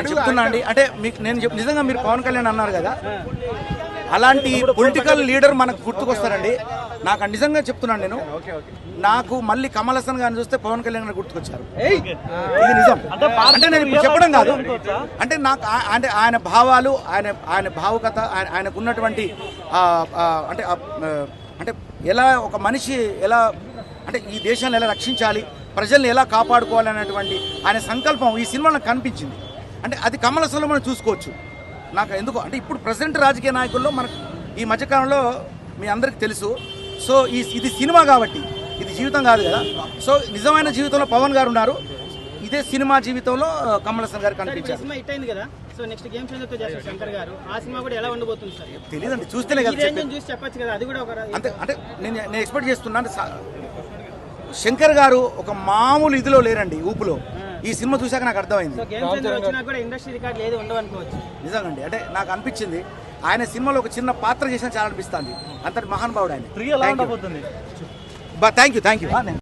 చెప్తున్నా అండి, అంటే మీకు నేను నిజంగా మీరు పవన్ కళ్యాణ్ అన్నారు కదా, అలాంటి పొలిటికల్ లీడర్ మనకు గుర్తుకొస్తారండి. నాకు నిజంగా చెప్తున్నాను, నేను నాకు మళ్ళీ కమల్ హాసన్ గారిని చూస్తే పవన్ కళ్యాణ్ గారు గుర్తుకొచ్చారు. ఇది నిజం. అంటే నేను ఇప్పుడు చెప్పడం కాదు, అంటే నాకు అంటే ఆయన భావాలు, ఆయన భావుకత, ఆయనకు ఉన్నటువంటి అంటే అంటే ఎలా ఒక మనిషి ఎలా అంటే ఈ దేశాన్ని ఎలా రక్షించాలి, ప్రజల్ని ఎలా కాపాడుకోవాలి అనేటువంటి ఆయన సంకల్పం ఈ సినిమాలో నాకు కనిపించింది. అంటే అది కమల్ హాసన్లో మనం చూసుకోవచ్చు. నాకు ఎందుకు అంటే ఇప్పుడు ప్రెసిడెంట్ రాజకీయ నాయకుల్లో మనకు ఈ మధ్యకాలంలో మీ అందరికీ తెలుసు. సో ఇది సినిమా కాబట్టి, ఇది జీవితం కాదు కదా. సో నిజమైన జీవితంలో పవన్ గారు ఉన్నారు, ఇదే సినిమా జీవితంలో కమల్ హాసన్ గారు కనిపించారు. తెలియదండి, చూస్తేనే కదా అంతే. అంటే నేను ఎక్స్పెక్ట్ చేస్తున్నాను. శంకర్ గారు ఒక మామూలు ఇదిలో లేరండి, ఊపులో. ఈ సినిమా చూశాక నాకు అర్థమైంది నిజంగా అండి. అంటే నాకు అనిపించింది ఆయన సినిమాలో ఒక చిన్న పాత్ర చేసినా చాలా అనిపిస్తుంది. అంతటి మహానుభావుడు ఆయన. Thank you.